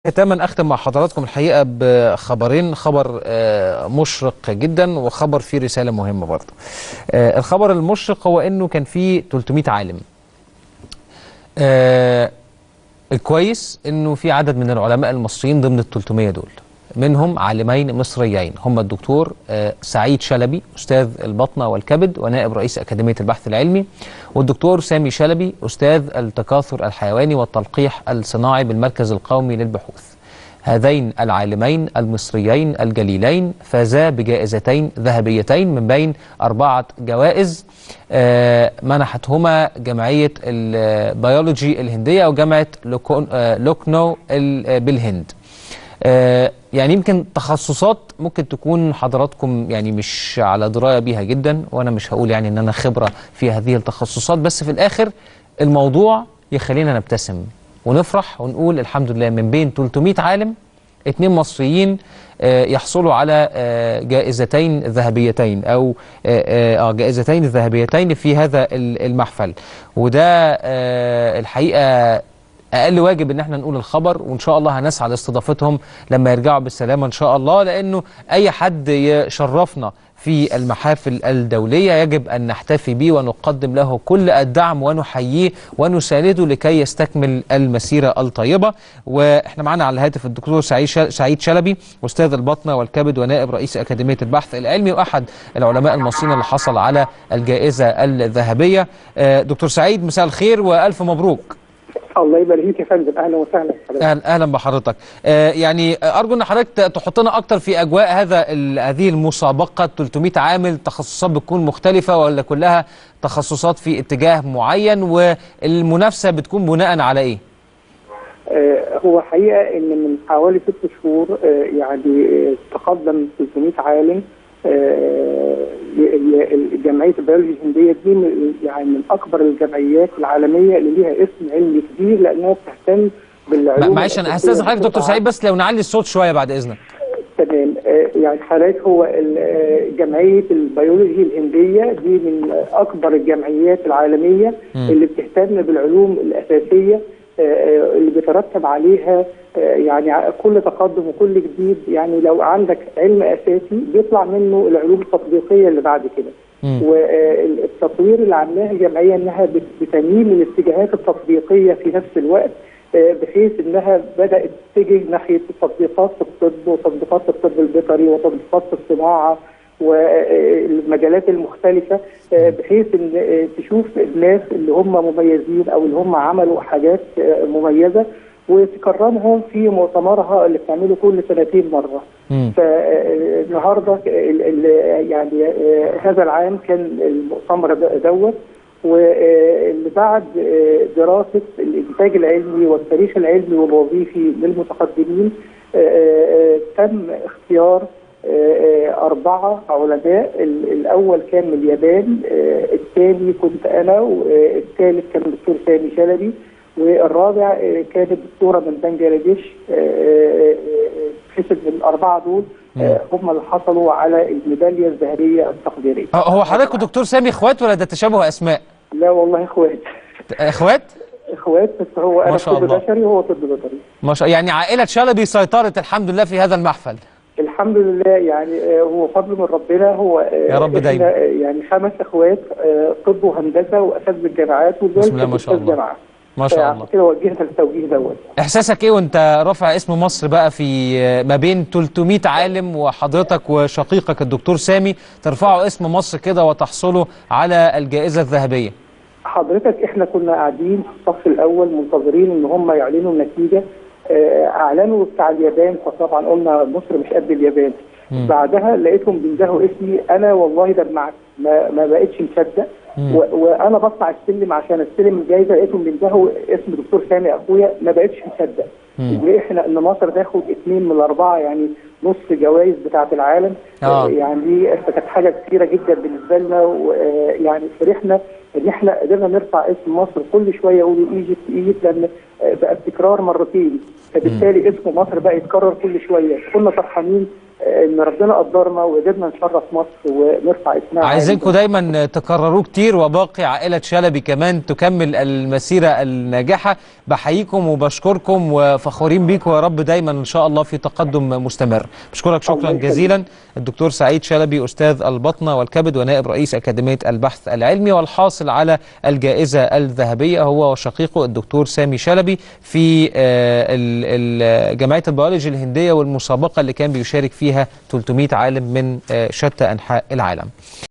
ختاما اختم مع حضراتكم الحقيقه بخبرين. خبر مشرق جدا وخبر فيه رساله مهمه برضه. الخبر المشرق هو انه كان فيه 300 عالم. الكويس انه في عدد من العلماء المصريين ضمن ال 300 دول، منهم عالمين مصريين هم الدكتور سعيد شلبي استاذ البطنه والكبد ونائب رئيس اكاديميه البحث العلمي، والدكتور سامي شلبي استاذ التكاثر الحيواني والتلقيح الصناعي بالمركز القومي للبحوث. هذين العالمين المصريين الجليلين فازا بجائزتين ذهبيتين من بين 4 جوائز منحتهما جمعية البيولوجي الهندية أو جامعة لوكنو بالهند. يعني يمكن تخصصات ممكن تكون حضراتكم يعني مش على دراية بيها جدا، وأنا مش هقول يعني إن أنا خبرة في هذه التخصصات، بس في الآخر الموضوع يخلينا نبتسم ونفرح ونقول الحمد لله من بين 300 عالم 2 مصريين يحصلوا على جائزتين ذهبيتين أو جائزتين ذهبيتين في هذا المحفل. وده الحقيقة أقل واجب إن احنا نقول الخبر، وإن شاء الله هنسعى لاستضافتهم لما يرجعوا بالسلامة إن شاء الله، لأنه أي حد يشرفنا في المحافل الدولية يجب أن نحتفي به ونقدم له كل الدعم ونحييه ونسانده لكي يستكمل المسيرة الطيبة. وإحنا معنا على الهاتف الدكتور سعيد شلبي أستاذ البطنة والكبد ونائب رئيس أكاديمية البحث العلمي وأحد العلماء المصريين اللي حصل على الجائزة الذهبية. دكتور سعيد مساء الخير وألف مبروك. الله يبارك فيك يا فندم، اهلا وسهلا بحضرتك. اهلا بحضرتك. يعني ارجو ان حضرتك تحطنا اكتر في اجواء هذه المسابقه. 300 عامل، تخصصات بتكون مختلفه ولا كلها تخصصات في اتجاه معين، والمنافسه بتكون بناء على ايه؟ هو حقيقه ان من حوالي 6 شهور يعني تقدم 300 عالم. جمعيه البيولوجي الهنديه دي يعني من اكبر الجمعيات العالميه اللي ليها اسم علمي كبير، لانها بتهتم بالعلوم. معلش انا هستاذن حضرتك دكتور سعيد بس لو نعلي الصوت شويه بعد اذنك. تمام. يعني حضرتك هو جمعيه البيولوجي الهنديه دي من اكبر الجمعيات العالميه اللي بتهتم بالعلوم الاساسيه اللي بيترتب عليها يعني كل تقدم وكل جديد. يعني لو عندك علم اساسي بيطلع منه العلوم التطبيقيه اللي بعد كده. والتطوير اللي عاملاه الجمعيه انها بتميل للاتجاهات التطبيقيه في نفس الوقت، بحيث انها بدات تتجه ناحيه التطبيقات في الطب وتطبيقات في الطب البيطري وتطبيقات في الصناعه والمجالات المختلفه، بحيث ان تشوف الناس اللي هم مميزين او اللي هم عملوا حاجات مميزه وتكرمهم في مؤتمرها اللي بتعمله كل 2 مره. فالنهارده يعني هذا العام كان المؤتمر دوت، واللي بعد دراسه الانتاج العلمي والتاريخ العلمي والوظيفي للمتقدمين تم اختيار 4 علماء. الأول كان من اليابان، الثاني كنت أنا، والثالث كان الدكتور سامي شلبي، والرابع كانت الدكتورة من بنجلاديش. حسب ال4 دول هم اللي حصلوا على الميدالية الذهبية التقديرية. هو حضرتك ودكتور سامي اخوات ولا ده تشابه اسماء؟ لا والله اخوات. اخوات؟ اخوات، بس هو انا طب بشري وهو طب بيطري. ما شاء الله. يعني عائلة شلبي سيطرت الحمد لله في هذا المحفل. الحمد لله، يعني هو فضل من ربنا. هو يا رب دايما. يعني 5 اخوات، طب وهندسه واساتذه الجامعات بسم الله ما شاء الله. ما شاء الله. كده وجهنا التوجيه دوت. احساسك ايه وانت رافع اسم مصر بقى في ما بين 300 عالم وحضرتك وشقيقك الدكتور سامي ترفعوا اسم مصر كده وتحصلوا على الجائزه الذهبيه؟ حضرتك احنا كنا قاعدين في الصف الاول منتظرين ان هم يعلنوا النتيجه. اعلنوا بتاع اليابان، فطبعا قلنا مصر مش قد اليابان. بعدها لقيتهم بيندهوا اسمي انا، والله دمعت ما بقتش مصدق. وانا بطلع السلم عشان استلم الجائزه لقيتهم بيندهوا اسم دكتور سامي اخويا، ما بقتش مصدق. واحنا ان مصر تاخد 2 من 4 يعني نص جوائز بتاعه العالم. يعني دي كانت حاجه كثيره جدا بالنسبه لنا، ويعني فرحنا ان احنا قدرنا نرفع اسم مصر. كل شويه يقولوا ايجيبت ايجيبت، لان بقى التكرار مرتين، فبالتالي اسم مصر بقى يتكرر كل شويه. كنا فرحانين ان ربنا قدرنا وقدرنا نشرف مصر ونرفع اسمها. عايزينكم دايما تكرروه كتير، وباقي عائله شلبي كمان تكمل المسيره الناجحه. بحييكم وبشكركم وفخورين بيكم، يا رب دايما ان شاء الله في تقدم مستمر. بشكرك شكرا جزيلا الدكتور سعيد شلبي، استاذ البطنه والكبد ونائب رئيس اكاديميه البحث العلمي والحاصل على الجائزه الذهبيه، هو وشقيقه الدكتور سامي شلبي في جمعيه البيولوجي الهنديه، والمسابقه اللي كان بيشارك فيها 300 عالم من شتى انحاء العالم.